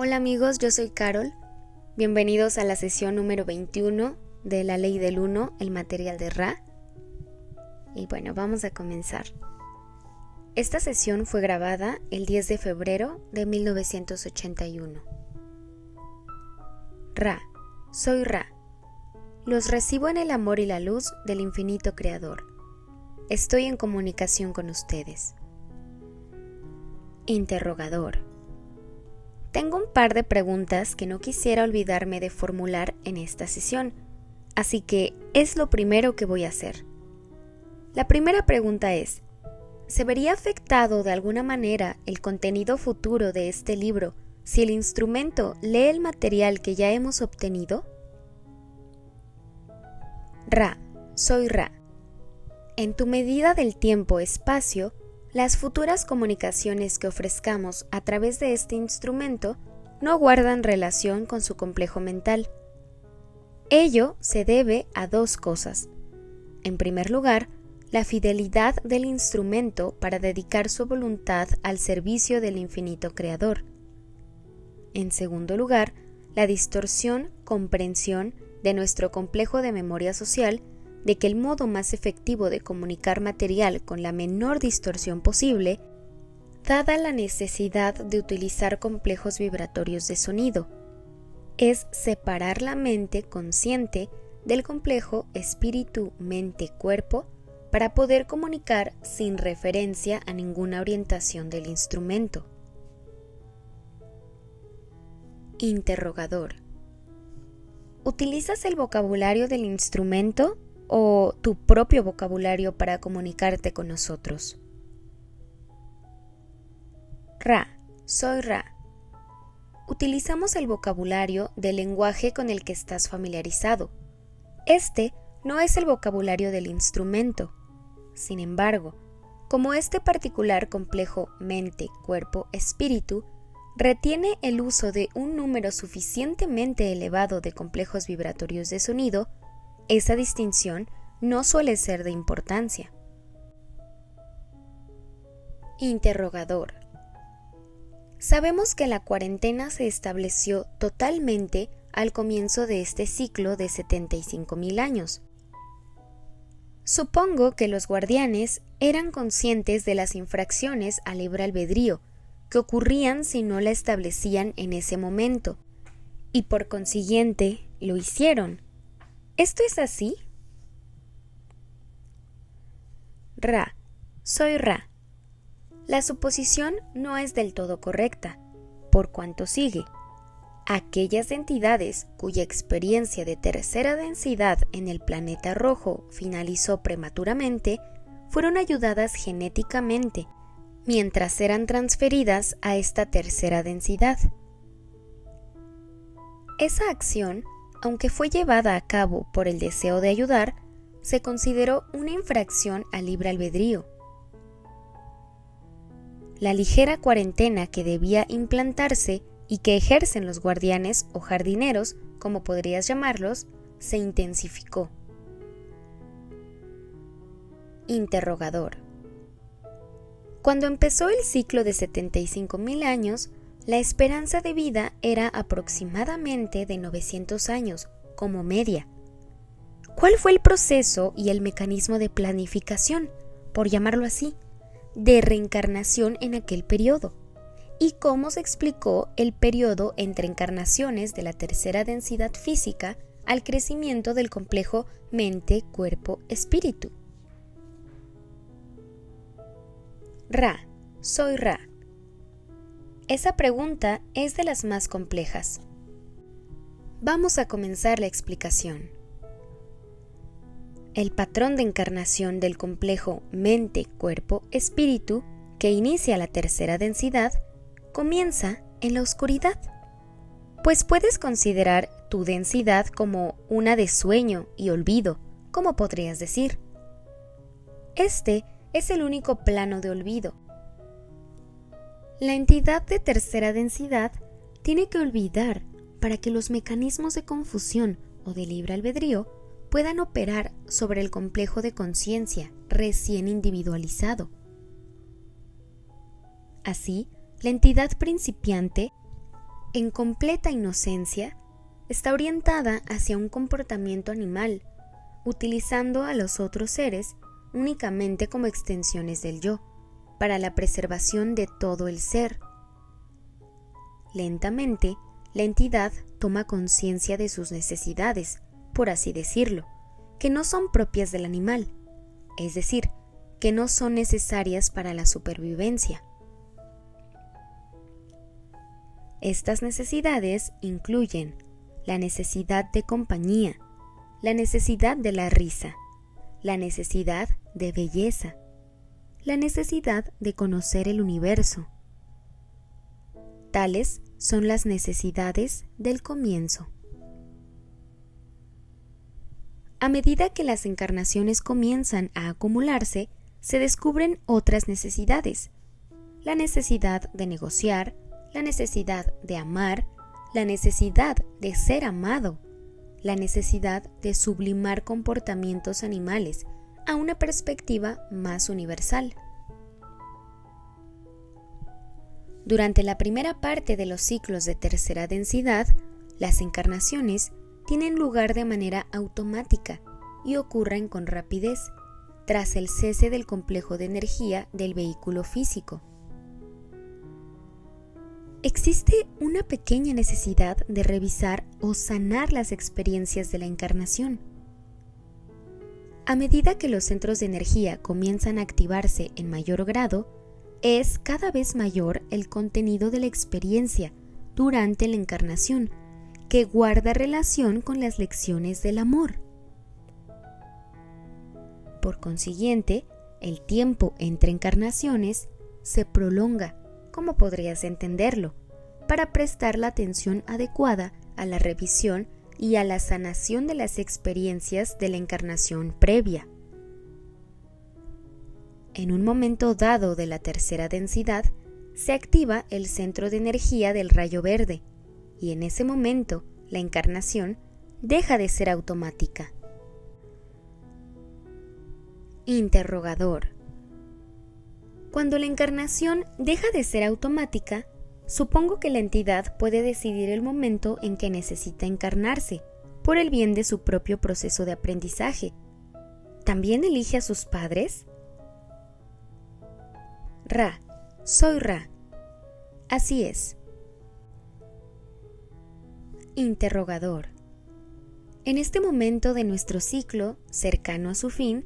Hola amigos, yo soy Carol. Bienvenidos a la sesión número 21 de la Ley del Uno, el material de Ra. Y bueno, vamos a comenzar. Esta sesión fue grabada el 10 de febrero de 1981. Ra, soy Ra. Los recibo en el amor y la luz del infinito creador. Estoy en comunicación con ustedes. Interrogador. Tengo un par de preguntas que no quisiera olvidarme de formular en esta sesión, así que es lo primero que voy a hacer. La primera pregunta es, ¿se vería afectado de alguna manera el contenido futuro de este libro si el instrumento lee el material que ya hemos obtenido? Ra, soy Ra. En tu medida del tiempo-espacio, las futuras comunicaciones que ofrezcamos a través de este instrumento no guardan relación con su complejo mental. Ello se debe a dos cosas. En primer lugar, la fidelidad del instrumento para dedicar su voluntad al servicio del infinito creador. En segundo lugar, la distorsión, comprensión de nuestro complejo de memoria social de que el modo más efectivo de comunicar material con la menor distorsión posible, dada la necesidad de utilizar complejos vibratorios de sonido, es separar la mente consciente del complejo espíritu-mente-cuerpo para poder comunicar sin referencia a ninguna orientación del instrumento. Interrogador. ¿Utilizas el vocabulario del instrumento o tu propio vocabulario para comunicarte con nosotros? Ra, soy Ra. Utilizamos el vocabulario del lenguaje con el que estás familiarizado. Este no es el vocabulario del instrumento. Sin embargo, como este particular complejo mente, cuerpo, espíritu retiene el uso de un número suficientemente elevado de complejos vibratorios de sonido, esa distinción no suele ser de importancia. Interrogador. Sabemos que la cuarentena se estableció totalmente al comienzo de este ciclo de 75,000 años. Supongo que los guardianes eran conscientes de las infracciones al libre albedrío que ocurrían si no la establecían en ese momento, y por consiguiente lo hicieron. ¿Esto es así? Ra, soy Ra. La suposición no es del todo correcta, por cuanto sigue. Aquellas entidades cuya experiencia de tercera densidad en el planeta rojo finalizó prematuramente fueron ayudadas genéticamente mientras eran transferidas a esta tercera densidad. Esa acción, aunque fue llevada a cabo por el deseo de ayudar, se consideró una infracción al libre albedrío. La ligera cuarentena que debía implantarse y que ejercen los guardianes o jardineros, como podrías llamarlos, se intensificó. Interrogador. Cuando empezó el ciclo de 75,000 años, la esperanza de vida era aproximadamente de 900 años, como media. ¿Cuál fue el proceso y el mecanismo de planificación, por llamarlo así, de reencarnación en aquel periodo? ¿Y cómo se explicó el periodo entre encarnaciones de la tercera densidad física al crecimiento del complejo mente, cuerpo, espíritu? Ra, soy Ra. Esa pregunta es de las más complejas. Vamos a comenzar la explicación. El patrón de encarnación del complejo mente, cuerpo, espíritu, que inicia la tercera densidad, comienza en la oscuridad, pues puedes considerar tu densidad como una de sueño y olvido, como podrías decir. Este es el único plano de olvido. La entidad de tercera densidad tiene que olvidar para que los mecanismos de confusión o de libre albedrío puedan operar sobre el complejo de conciencia recién individualizado. Así, la entidad principiante en completa inocencia, está orientada hacia un comportamiento animal, utilizando a los otros seres únicamente como extensiones del yo, para la preservación de todo el ser. Lentamente, la entidad toma conciencia de sus necesidades, por así decirlo, que no son propias del animal, es decir, que no son necesarias para la supervivencia. Estas necesidades incluyen la necesidad de compañía, la necesidad de la risa, la necesidad de belleza, la necesidad de conocer el universo. Tales son las necesidades del comienzo. A medida que las encarnaciones comienzan a acumularse, se descubren otras necesidades. La necesidad de negociar, la necesidad de amar, la necesidad de ser amado, la necesidad de sublimar comportamientos animales a una perspectiva más universal. Durante la primera parte de los ciclos de tercera densidad, las encarnaciones tienen lugar de manera automática y ocurren con rapidez, tras el cese del complejo de energía del vehículo físico. Existe una pequeña necesidad de revisar o sanar las experiencias de la encarnación. A medida que los centros de energía comienzan a activarse en mayor grado, es cada vez mayor el contenido de la experiencia durante la encarnación, que guarda relación con las lecciones del amor. Por consiguiente, el tiempo entre encarnaciones se prolonga, como podrías entenderlo, para prestar la atención adecuada a la revisión y a la sanación de las experiencias de la encarnación previa. En un momento dado de la tercera densidad, se activa el centro de energía del rayo verde, y en ese momento la encarnación deja de ser automática. Interrogador. Cuando la encarnación deja de ser automática, supongo que la entidad puede decidir el momento en que necesita encarnarse, por el bien de su propio proceso de aprendizaje. ¿También elige a sus padres? Ra, soy Ra. Así es. Interrogador. En este momento de nuestro ciclo, cercano a su fin,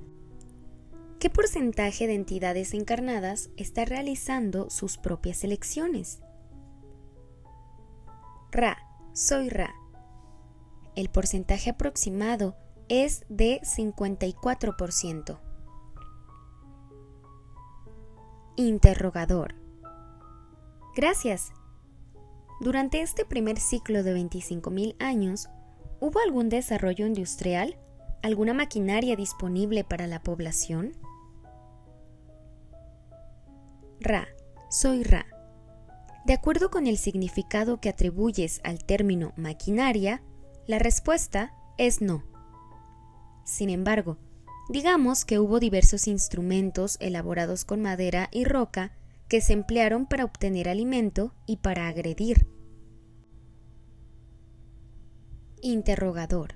¿qué porcentaje de entidades encarnadas está realizando sus propias elecciones? Ra, soy Ra. El porcentaje aproximado es de 54%. Interrogador. Gracias. Durante este primer ciclo de 25.000 años, ¿hubo algún desarrollo industrial? ¿Alguna maquinaria disponible para la población? Ra, soy Ra. De acuerdo con el significado que atribuyes al término maquinaria, la respuesta es no. Sin embargo, digamos que hubo diversos instrumentos elaborados con madera y roca que se emplearon para obtener alimento y para agredir. Interrogador.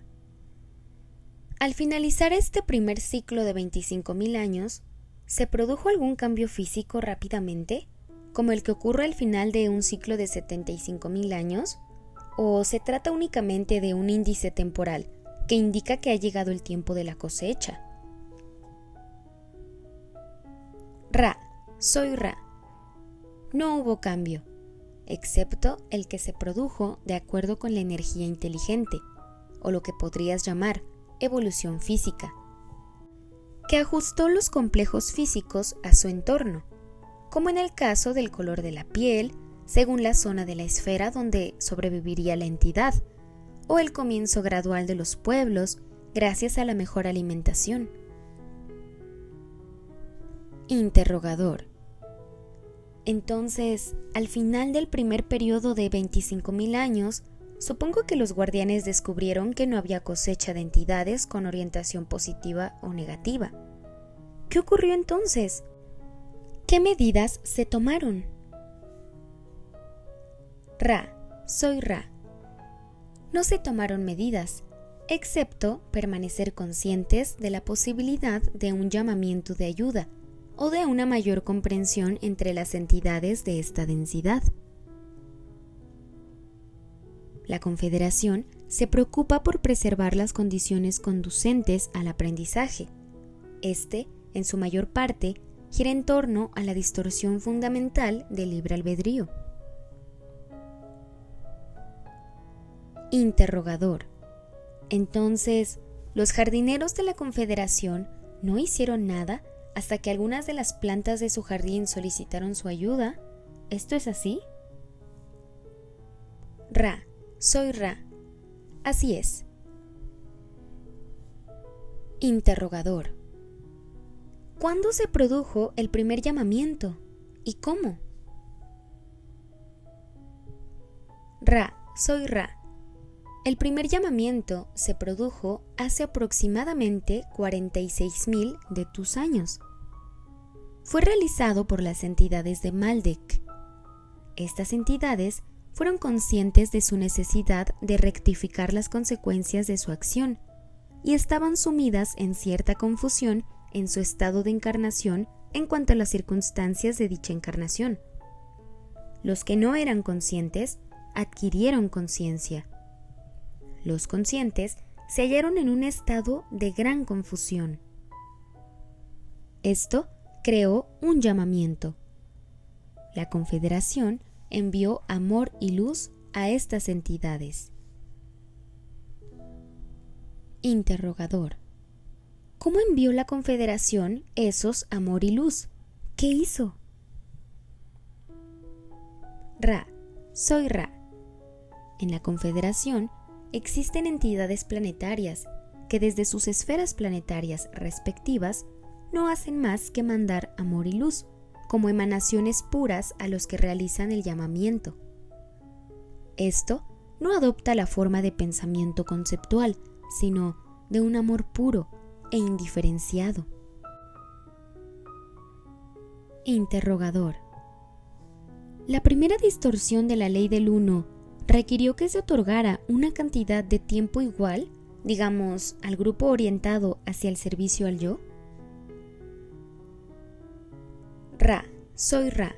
Al finalizar este primer ciclo de 25.000 años, ¿se produjo algún cambio físico rápidamente, como el que ocurre al final de un ciclo de 75.000 años? ¿O se trata únicamente de un índice temporal que indica que ha llegado el tiempo de la cosecha? Ra, soy Ra. No hubo cambio, excepto el que se produjo de acuerdo con la energía inteligente, o lo que podrías llamar evolución física, que ajustó los complejos físicos a su entorno, como en el caso del color de la piel, según la zona de la esfera donde sobreviviría la entidad, o el comienzo gradual de los pueblos gracias a la mejor alimentación. Interrogador. Entonces, al final del primer periodo de 25.000 años, supongo que los guardianes descubrieron que no había cosecha de entidades con orientación positiva o negativa. ¿Qué ocurrió entonces? ¿Qué medidas se tomaron? Ra, soy Ra. No se tomaron medidas, excepto permanecer conscientes de la posibilidad de un llamamiento de ayuda o de una mayor comprensión entre las entidades de esta densidad. La Confederación se preocupa por preservar las condiciones conducentes al aprendizaje. Este, en su mayor parte, gira en torno a la distorsión fundamental del libre albedrío. Interrogador. Entonces, ¿los jardineros de la Confederación no hicieron nada hasta que algunas de las plantas de su jardín solicitaron su ayuda? ¿Esto es así? Ra, soy Ra. Así es. Interrogador. ¿Cuándo se produjo el primer llamamiento? ¿Y cómo? Ra, soy Ra. El primer llamamiento se produjo hace aproximadamente 46.000 de tus años. Fue realizado por las entidades de Maldek. Estas entidades fueron conscientes de su necesidad de rectificar las consecuencias de su acción y estaban sumidas en cierta confusión en su estado de encarnación en cuanto a las circunstancias de dicha encarnación. Los que no eran conscientes adquirieron conciencia. Los conscientes se hallaron en un estado de gran confusión. Esto creó un llamamiento. La Confederación envió amor y luz a estas entidades. Interrogador. ¿Cómo envió la Confederación esos amor y luz? ¿Qué hizo? Ra, soy Ra. En la Confederación existen entidades planetarias que desde sus esferas planetarias respectivas no hacen más que mandar amor y luz como emanaciones puras a los que realizan el llamamiento. Esto no adopta la forma de pensamiento conceptual, sino de un amor puro e indiferenciado. Interrogador. La primera distorsión de la ley del uno requirió que se otorgara una cantidad de tiempo igual, digamos, al grupo orientado hacia el servicio al yo. Ra, soy Ra.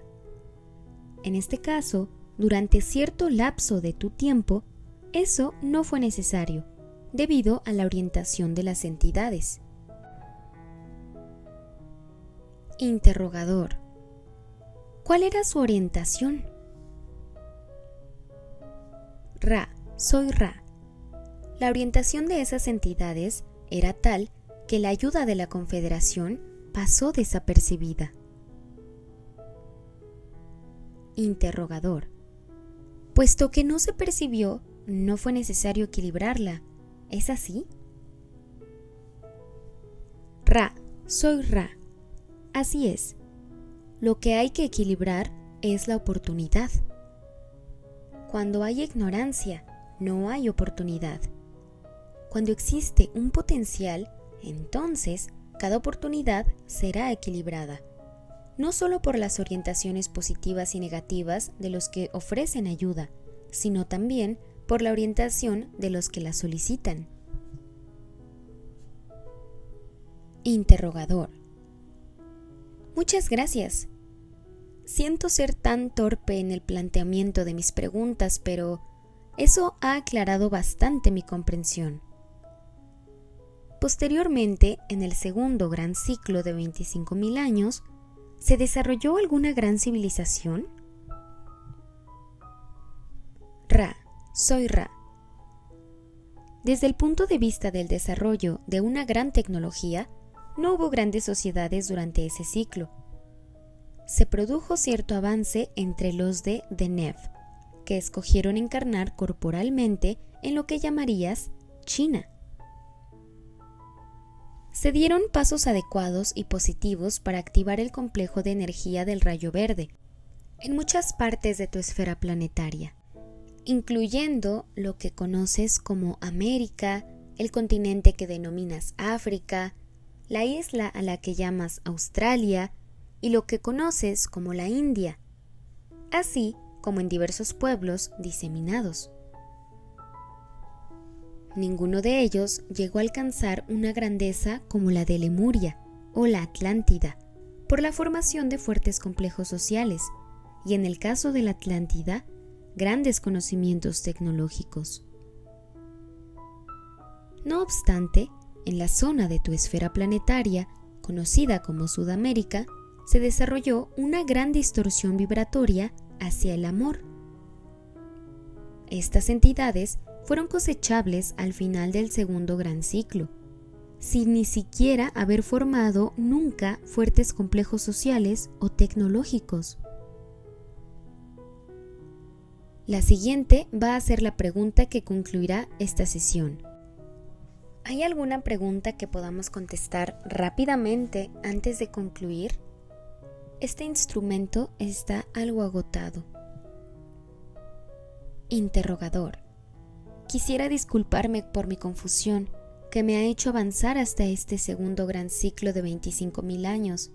En este caso, durante cierto lapso de tu tiempo, eso no fue necesario, debido a la orientación de las entidades. Interrogador. ¿Cuál era su orientación? Ra, soy Ra. La orientación de esas entidades era tal que la ayuda de la Confederación pasó desapercibida. Interrogador. Puesto que no se percibió, no fue necesario equilibrarla. ¿Es así? Ra, soy Ra. Así es. Lo que hay que equilibrar es la oportunidad. Cuando hay ignorancia, no hay oportunidad. Cuando existe un potencial, entonces cada oportunidad será equilibrada, no solo por las orientaciones positivas y negativas de los que ofrecen ayuda, sino también por la orientación de los que la solicitan. Interrogador. Muchas gracias. Siento ser tan torpe en el planteamiento de mis preguntas, pero eso ha aclarado bastante mi comprensión. Posteriormente, en el segundo gran ciclo de 25.000 años, ¿se desarrolló alguna gran civilización? Ra, soy Ra. Desde el punto de vista del desarrollo de una gran tecnología, no hubo grandes sociedades durante ese ciclo. Se produjo cierto avance entre los de Deneb, que escogieron encarnar corporalmente en lo que llamarías China. Se dieron pasos adecuados y positivos para activar el complejo de energía del rayo verde en muchas partes de tu esfera planetaria, incluyendo lo que conoces como América, el continente que denominas África, la isla a la que llamas Australia y lo que conoces como la India, así como en diversos pueblos diseminados. Ninguno de ellos llegó a alcanzar una grandeza como la de Lemuria o la Atlántida, por la formación de fuertes complejos sociales, y en el caso de la Atlántida, grandes conocimientos tecnológicos. No obstante, en la zona de tu esfera planetaria, conocida como Sudamérica, se desarrolló una gran distorsión vibratoria hacia el amor. Estas entidades fueron cosechables al final del segundo gran ciclo, sin ni siquiera haber formado nunca fuertes complejos sociales o tecnológicos. La siguiente va a ser la pregunta que concluirá esta sesión. ¿Hay alguna pregunta que podamos contestar rápidamente antes de concluir? Este instrumento está algo agotado. Interrogador. Quisiera disculparme por mi confusión, que me ha hecho avanzar hasta este segundo gran ciclo de 25.000 años.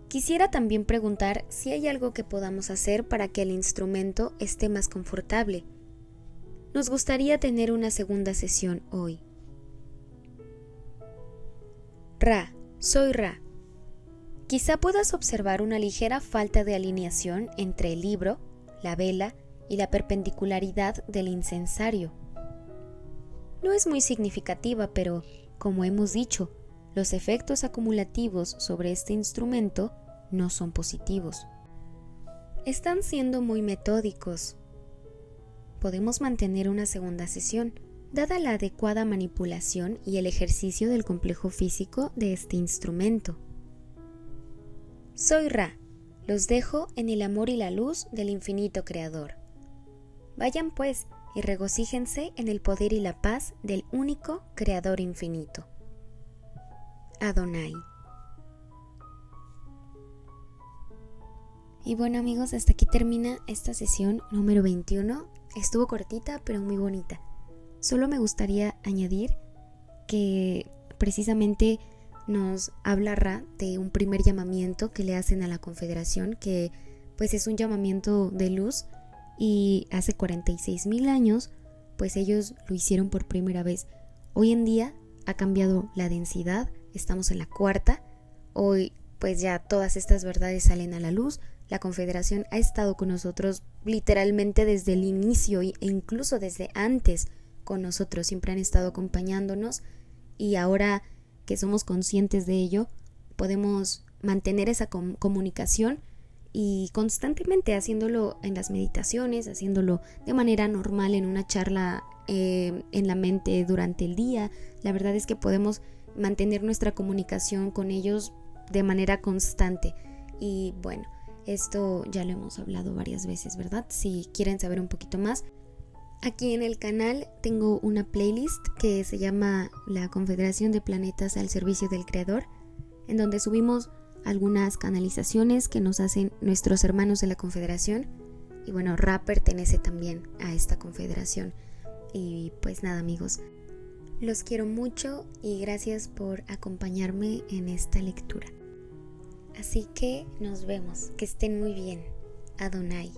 Quisiera también preguntar si hay algo que podamos hacer para que el instrumento esté más confortable. Nos gustaría tener una segunda sesión hoy. Ra, soy Ra. Quizá puedas observar una ligera falta de alineación entre el libro, la vela y la perpendicularidad del incensario. No es muy significativa, pero, como hemos dicho, los efectos acumulativos sobre este instrumento no son positivos. Están siendo muy metódicos. Podemos mantener una segunda sesión, dada la adecuada manipulación y el ejercicio del complejo físico de este instrumento. Soy Ra. Los dejo en el amor y la luz del infinito creador. Vayan pues y regocíjense en el poder y la paz del único creador infinito. Adonai. Y bueno amigos, hasta aquí termina esta sesión número 21. Estuvo cortita pero muy bonita. Solo me gustaría añadir que precisamente nos habla Ra de un primer llamamiento que le hacen a la Confederación, que pues es un llamamiento de luz, y hace 46.000 años pues ellos lo hicieron por primera vez. Hoy en día ha cambiado la densidad, estamos en la cuarta, hoy pues ya todas estas verdades salen a la luz. La Confederación ha estado con nosotros literalmente desde el inicio e incluso desde antes con nosotros, siempre han estado acompañándonos, y ahora que somos conscientes de ello, podemos mantener esa comunicación y constantemente haciéndolo en las meditaciones, haciéndolo de manera normal en una charla en la mente durante el día. La verdad es que podemos mantener nuestra comunicación con ellos de manera constante. Y bueno, esto ya lo hemos hablado varias veces, ¿verdad? Si quieren saber un poquito más, aquí en el canal tengo una playlist que se llama La Confederación de Planetas al Servicio del Creador, en donde subimos algunas canalizaciones que nos hacen nuestros hermanos de la Confederación. Y bueno, Ra pertenece también a esta confederación. Y pues nada amigos, los quiero mucho y gracias por acompañarme en esta lectura. Así que nos vemos, que estén muy bien. Adonai.